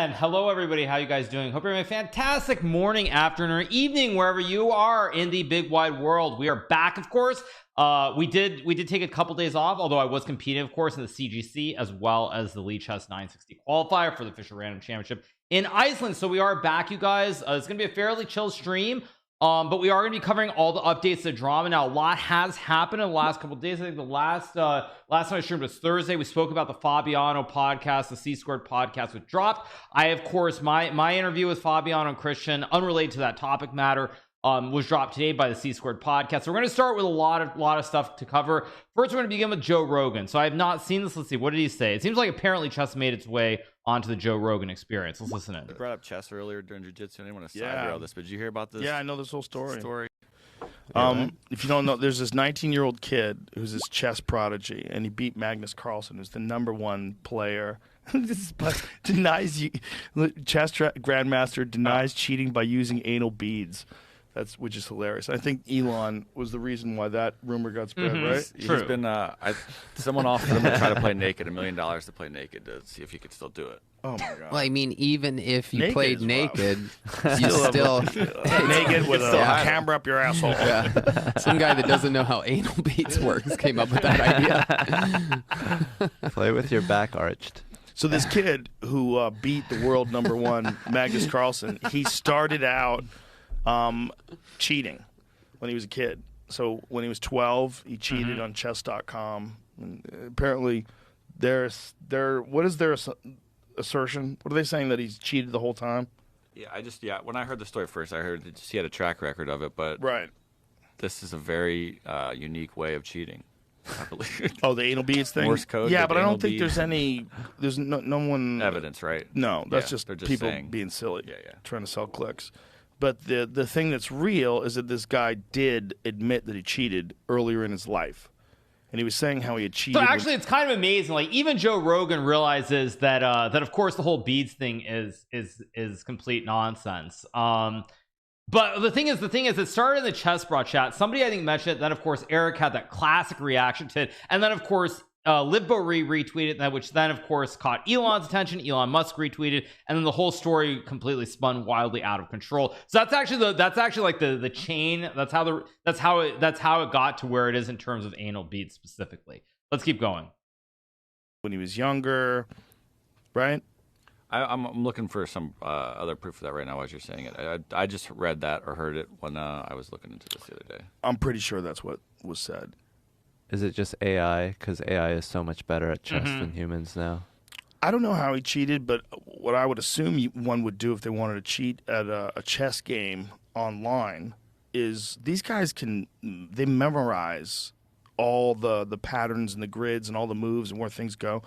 And hello everybody, how you guys doing? Hope you're having a fantastic morning, afternoon, or evening, wherever you are in the big wide world. We are back, of course. We did take a couple days off, although I was competing, of course, in the CGC as well as the Lee Chess 960 qualifier for the Fisher Random Championship in Iceland. So we are back, you guys. It's gonna be a fairly chill stream. But we are going to be covering all the updates to drama. Now, a lot has happened in the last couple of days. I think the last time I streamed was Thursday. We spoke about the Fabiano podcast, the C Squared podcast, which dropped. I, of course, my interview with Fabiano and Christian, unrelated to that topic matter, was dropped today by the C Squared podcast. So we're going to start with a lot of stuff to cover. First, we're going to begin with Joe Rogan. So I have not seen this. Let's see, what did he say? It seems like apparently chess made its way onto the Joe Rogan experience. Let's listen in. You brought up chess earlier during jiu-jitsu. I didn't want to side rail this, but did you hear about this? Yeah, I know this whole story. If you don't know, there's this 19-year-old kid who's this chess prodigy, and he beat Magnus Carlsen, who's the #1 player. Denies you, chess grandmaster denies cheating by using anal beads. Which is hilarious. I think Elon was the reason why that rumor got spread, right? True. He's been someone offered him to try to play naked, $1 million to play naked to see if he could still do it. Oh my god! Well, I mean, even if you Naked played is naked, you still naked with a camera up your asshole. Yeah. Some guy that doesn't know how anal beads works came up with that idea. Play with your back arched. So this kid who beat the world #1 Magnus Carlsen, he started out cheating when he was a kid. So when he was 12, he cheated on chess.com. And apparently, what is their assertion? What are they saying, that he's cheated the whole time? Yeah, when I heard the story first, I heard that he had a track record of it, but right. This is a very unique way of cheating, I believe. Oh, the anal beads thing? Morse code. Yeah, but I don't think there's no one evidence, right? No, that's just people saying, being silly, yeah, trying to sell clicks. But the thing that's real is that this guy did admit that he cheated earlier in his life. And he was saying how he had cheated. So actually, it's kind of amazing. Like, even Joe Rogan realizes that that of course the whole beads thing is complete nonsense. But the thing is, it started in the Chess Bra chat. Somebody, I think, mentioned it. Then, of course, Eric had that classic reaction to it. And then, of course, Libbo retweeted that, which then, of course, caught Elon's attention. Elon Musk retweeted, and then the whole story completely spun wildly out of control. So that's actually like the chain. That's how it got to where it is in terms of anal beads specifically. Let's keep going. When he was younger, right? I'm looking for some other proof of that right now as you're saying it. I just read that or heard it when I was looking into this the other day. I'm pretty sure that's what was said. Is it just AI? Because AI is so much better at chess than humans now. I don't know how he cheated, but what I would assume one would do if they wanted to cheat at a chess game online is these guys they memorize all the patterns and the grids and all the moves and where things go.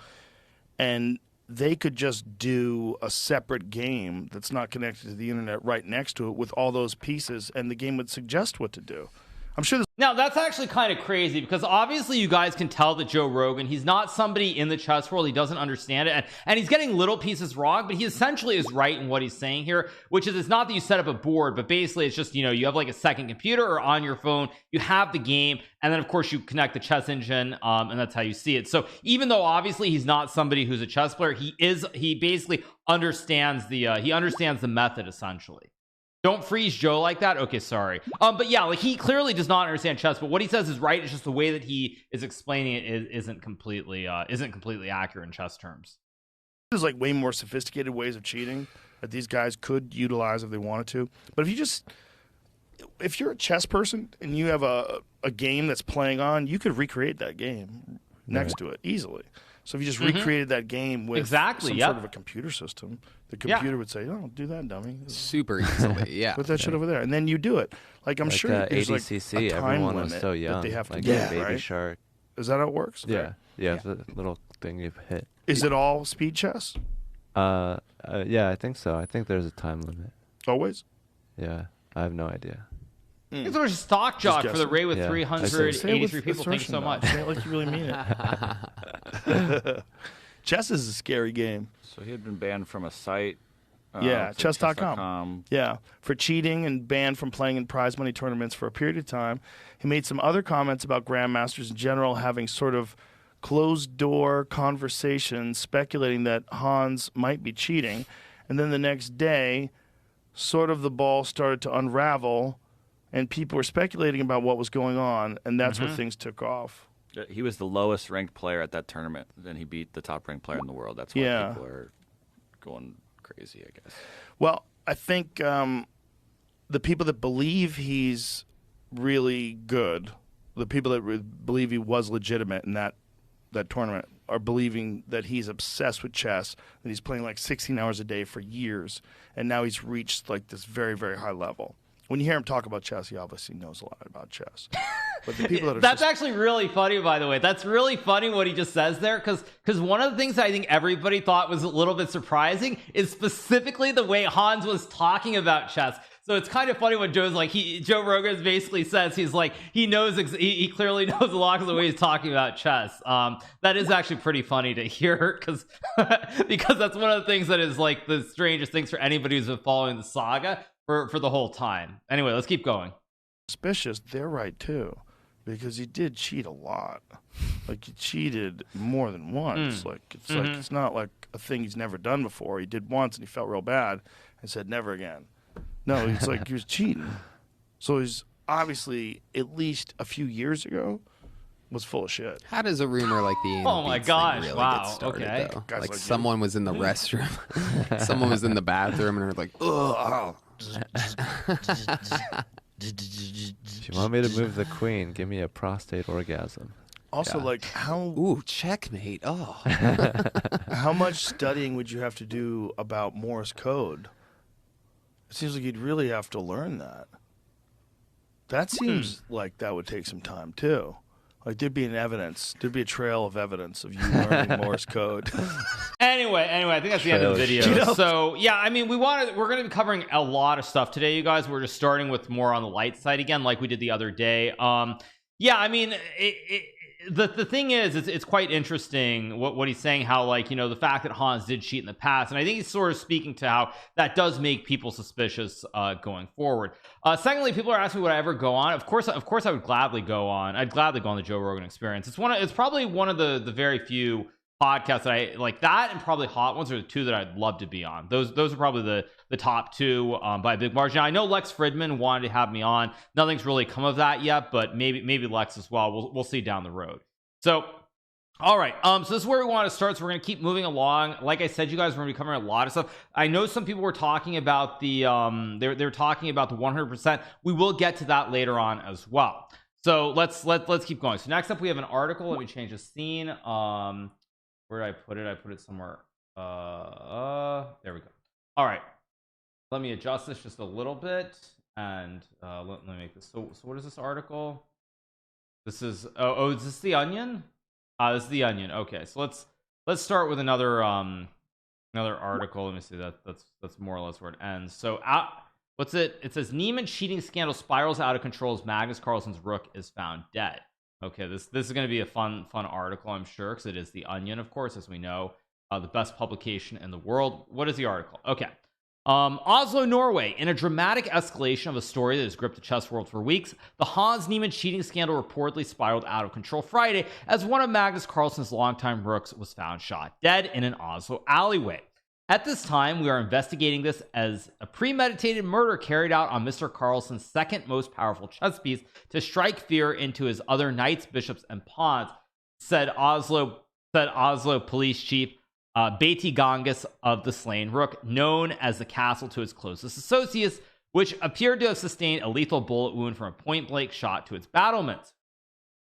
And they could just do a separate game that's not connected to the internet right next to it with all those pieces, and the game would suggest what to do. I'm sure now that's actually kind of crazy, because obviously you guys can tell that Joe Rogan, he's not somebody in the chess world. He doesn't understand it, and he's getting little pieces wrong, but he essentially is right in what he's saying here, which is, it's not that you set up a board, but basically it's just, you have like a second computer or on your phone, you have the game, and then of course you connect the chess engine, and that's how you see it. So even though obviously he's not somebody who's a chess player, he basically understands the method essentially. Don't freeze Joe like that. Okay, sorry. But yeah, like, he clearly does not understand chess, but what he says is right. It's just the way that he is explaining it isn't completely accurate in chess terms. There's like way more sophisticated ways of cheating that these guys could utilize if they wanted to. But if you're a chess person and you have a game that's playing on, you could recreate that game next to it easily. So if you just recreated that game with some sort of a computer system, the computer would say, "Oh, do that, dummy." Super easily, yeah. Put that shit over there, and then you do it. Like, I'm sure there's ADCC, like a time everyone limit was so young, that they have to like get, Baby right? Shark. Is that how it works? Yeah, the little thing you hit. Is it all speed chess? Yeah, I think so. I think there's a time limit. Always? Yeah, I have no idea. It's a stock jock for the raid with 383 people. Thank you so much. Say it like you really mean it. Chess is a scary game. So he had been banned from a site. Chess.com. Yeah, for cheating and banned from playing in prize money tournaments for a period of time. He made some other comments about grandmasters in general having sort of closed-door conversations speculating that Hans might be cheating. And then the next day, sort of the ball started to unravel, and people were speculating about what was going on, and that's where things took off. He was the lowest ranked player at that tournament. Then he beat the top ranked player in the world. That's why people are going crazy, I guess. Well, I think the people that believe he's really good, the people that believe he was legitimate in that tournament, are believing that he's obsessed with chess, that he's playing like 16 hours a day for years, and now he's reached like this very, very high level. When you hear him talk about chess, he obviously knows a lot about chess. But the people that are that's actually really funny, by the way. That's really funny what he just says there, because one of the things that I think everybody thought was a little bit surprising is specifically the way Hans was talking about chess. So it's kind of funny when Joe's like, Joe Rogan basically says he's like, he clearly knows a lot of the way he's talking about chess. That is actually pretty funny to hear, because that's one of the things that is like the strangest things for anybody who's been following the saga for the whole time. Anyway, let's keep going. Suspicious, they're right too, because he did cheat a lot. Like, he cheated more than once. Like, it's not like a thing he's never done before. He did once and he felt real bad and said never again. No, it's like he was cheating. So he's obviously, at least a few years ago, was full of shit. How does a rumor like the anal Oh my beads gosh, thing really wow, get started, okay. though? Guys Like like someone was in the restroom, someone was in the bathroom, and they're like, "Ugh." If you want me to move the queen, give me a prostate orgasm. Also, Yeah. like, Ooh, checkmate. Oh, how much studying would you have to do about Morse code? It seems like you'd really have to learn that. That seems like that would take some time too. Like, there'd be a trail of evidence of you learning Morse code. Anyway, I think that's the end of the video. So yeah, I mean, we're going to be covering a lot of stuff today, you guys. We're just starting with more on the light side again, like we did the other day. Yeah, I mean, the thing is, it's quite interesting what he's saying, how, like, you know, the fact that Hans did cheat in the past, and I think he's sort of speaking to how that does make people suspicious going forward. Secondly, people are asking, would I ever go on? Of course I would gladly go on. I'd gladly go on the Joe Rogan Experience. It's probably one of the very few podcasts that I like. That and probably Hot Ones are the two that I'd love to be on. Those are probably the top two by a big margin. I know Lex Fridman wanted to have me on. Nothing's really come of that yet, but maybe Lex as well. We'll see down the road. So all right, so this is where we want to start. So we're going to keep moving along. Like I said, you guys, we're going to be covering a lot of stuff. I know some people were talking about the they're talking about the 100%. We will get to that later on as well. So let's keep going. So next up we have an article. Let me change the scene. Where did I put it? I put it somewhere. There we go. All right, let me adjust this just a little bit, and let me make this. So what is this article? This is is this the Onion? This is the Onion. Okay, so let's start with another article. Let me see. That's more or less where it ends. So what's it? It says Niemann cheating scandal spirals out of control as Magnus Carlsen's rook is found dead. Okay, this is going to be a fun article, I'm sure, because it is the Onion, of course, as we know, the best publication in the world. What is the article? Okay. Oslo, Norway. In a dramatic escalation of a story that has gripped the chess world for weeks, the Hans Niemann cheating scandal reportedly spiraled out of control Friday as one of Magnus Carlsen's longtime rooks was found shot dead in an Oslo alleyway. At this time, we are investigating this as a premeditated murder carried out on Mr. Carlsen's second most powerful chess piece to strike fear into his other knights, bishops, and pawns, said Oslo police chief Beatty Gangas of the slain rook, known as the castle to its closest associates, which appeared to have sustained a lethal bullet wound from a point-blank shot to its battlements.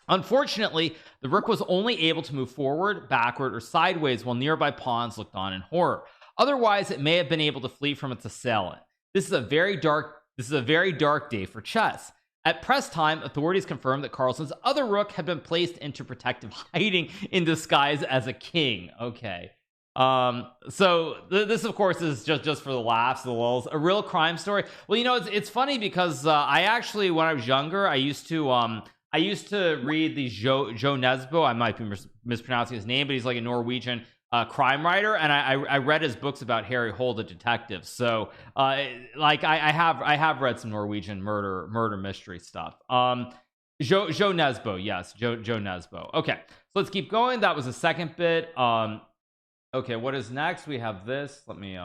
Unfortunately, the rook was only able to move forward, backward, or sideways while nearby pawns looked on in horror. Otherwise, it may have been able to flee from its assailant. This is a very dark day for chess. At press time, authorities confirmed that Carlsen's other rook had been placed into protective hiding in disguise as a king. Okay. So this of course is just for the laughs, the lulz, a real crime story. Well, you know, it's funny because I actually, when I was younger, I used to read the Joe Nesbo. I might be mispronouncing his name, but he's like a Norwegian crime writer, and I read his books about Harry Hole the detective. So like I have read some Norwegian murder mystery stuff. Joe Nesbo, yes, Joe Nesbo. Okay, so let's keep going. That was the second bit. Okay, what is next? We have this. Let me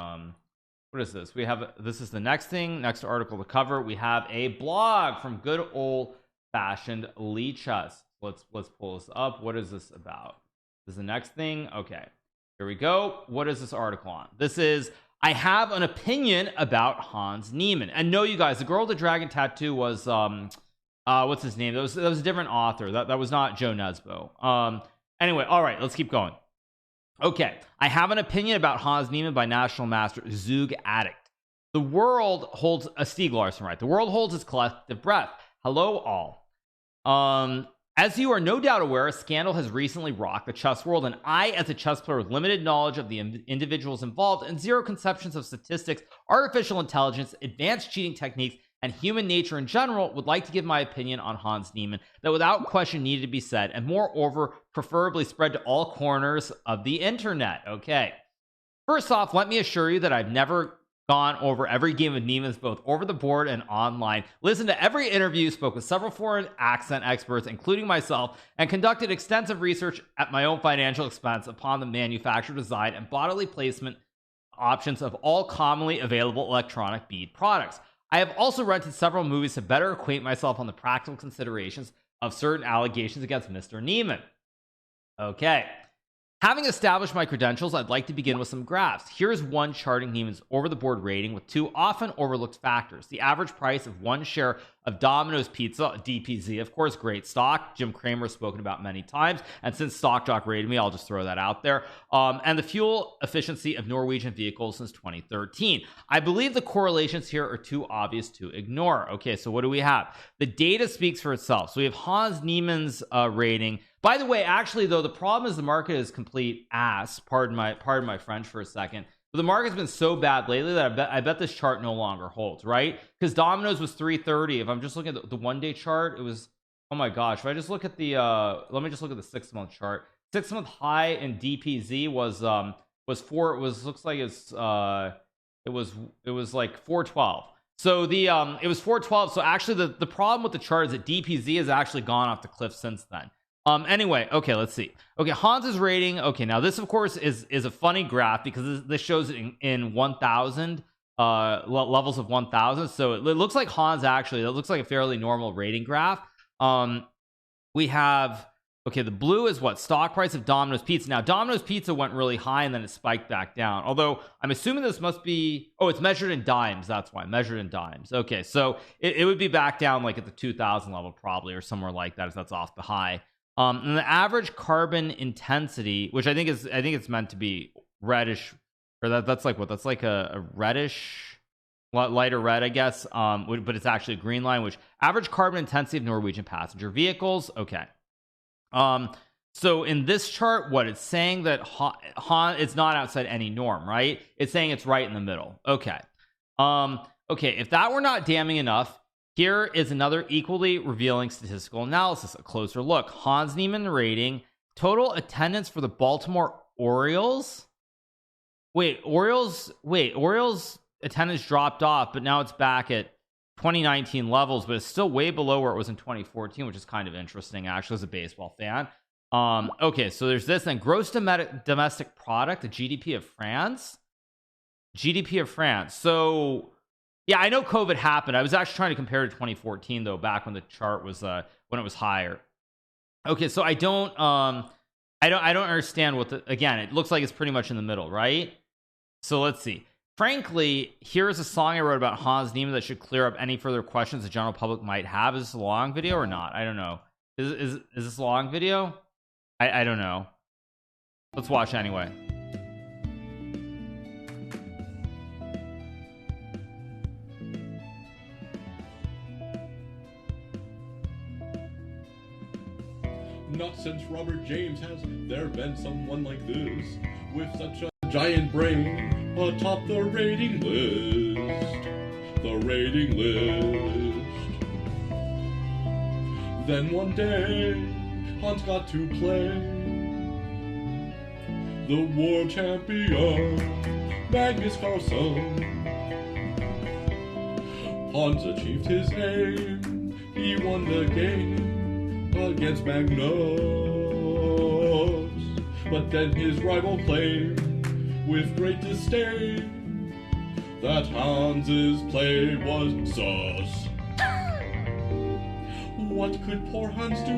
what is this? We have, this is the next thing, next article to cover. We have a blog from good old fashioned Lichess. Let's pull this up. What is this about? This is the next thing. Okay, here we go. What is this article on? This is, I have an opinion about Hans Niemann. And no, you guys, the girl with the dragon tattoo was what's his name? That was a different author. That was not Joe Nesbo. Anyway, all right, let's keep going. Okay, I have an opinion about Hans Niemann by National Master ZugAddict. The world holds a Stieg Larsson, right? The world holds its collective breath. Hello, all. As you are no doubt aware, a scandal has recently rocked the chess world, and I, as a chess player with limited knowledge of the individuals involved and zero conceptions of statistics, artificial intelligence, advanced cheating techniques, and human nature in general, would like to give my opinion on Hans Niemann that without question needed to be said, and moreover preferably spread to all corners of the internet. Okay, first off, let me assure you that I've never gone over every game of Niemann's, both over the board and online, listened to every interview, spoke with several foreign accent experts including myself, and conducted extensive research at my own financial expense upon the manufacture, design, and bodily placement options of all commonly available electronic bead products. I have also rented several movies to better acquaint myself on the practical considerations of certain allegations against Mr. Niemann. Okay, having established my credentials, I'd like to begin with some graphs. Here's one charting Niemann's over-the-board rating with two often overlooked factors: the average price of one share of Domino's Pizza, DPZ, of course, great stock. Jim Cramer has spoken about many times, and since Stock Jock rated me, I'll just throw that out there. And the fuel efficiency of Norwegian vehicles since 2013. I believe the correlations here are too obvious to ignore. Okay, so what do we have? The data speaks for itself. So we have Hans Niemann's rating. By the way, actually, though, the problem is the market is complete ass. Pardon my French for a second. But the market's been so bad lately that I bet this chart no longer holds, right? Because Domino's was 330. If I'm just looking at the 1 day chart, it was, oh my gosh. If I just look at the let me just look at the 6 month chart. 6 month high in DPZ was looks like it was like 412. So the it was 412. So actually the problem with the chart is that DPZ has actually gone off the cliff since then. Anyway, okay, let's see. Okay, Hans's rating. Okay, now this of course is a funny graph because this shows it in 1000 levels of 1000. So it looks like Hans actually, that looks like a fairly normal rating graph. We have, okay, the blue is what? Stock price of Domino's Pizza. Now Domino's Pizza went really high and then it spiked back down, although I'm assuming this must be, oh, it's measured in dimes. That's why, measured in dimes. Okay, so it would be back down like at the 2000 level probably, or somewhere like that, if that's off the high. And the average carbon intensity, which I think it's meant to be reddish, or that's like what? That's like a reddish, lighter red, I guess. But it's actually a green line, which average carbon intensity of Norwegian passenger vehicles. Okay. So in this chart, what it's saying that it's not outside any norm, right? It's saying it's right in the middle. Okay. Okay. If that were not damning enough, here is another equally revealing statistical analysis. A closer look. Hans Niemann rating. Total attendance for the Baltimore Orioles. Orioles attendance dropped off, but now it's back at 2019 levels, but it's still way below where it was in 2014, which is kind of interesting, actually, as a baseball fan. Okay, so there's this. Then gross domestic product, the GDP of France. So yeah, I know COVID happened. I was actually trying to compare to 2014 though, back when the chart was when it was higher. Okay, so I don't understand what again, it looks like it's pretty much in the middle, right? So let's see. Frankly, here's a song I wrote about Hans Niemann that should clear up any further questions the general public might have. Is this a long video or not? I don't know. Is this a long video? I don't know. Let's watch anyway. Not since Robert James has there been someone like this, with such a giant brain atop the rating list. The rating list. Then one day, Hans got to play the world champion, Magnus Carlsen. Hans achieved his aim, he won the game against Magnus, but then his rival claimed with great disdain that Hans's play was sus. What could poor Hans do?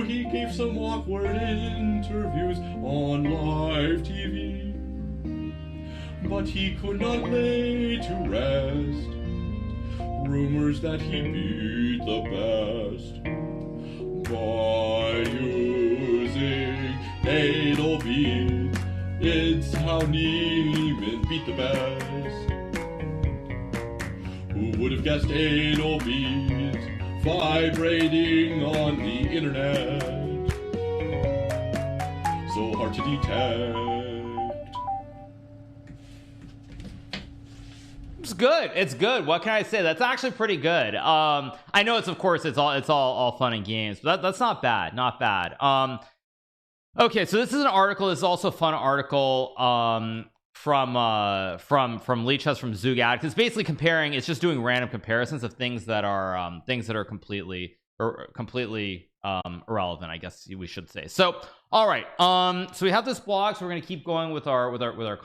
He gave some awkward interviews on live TV, but he could not lay to rest rumors that he beat the best by using anal beads. It's how Niemann beat the best. Who would have guessed anal beads vibrating on the internet? So hard to detect. It's good. It's good. What can I say? That's actually pretty good. I know of course it's all fun and games, but that's not bad. Not bad. Okay, so this is an article. This is also a fun article from Leechus from ZugAddict. It's basically comparing. It's just doing random comparisons of things that are completely irrelevant, I guess we should say. So all right, so we have this blog, so we're going to keep going with our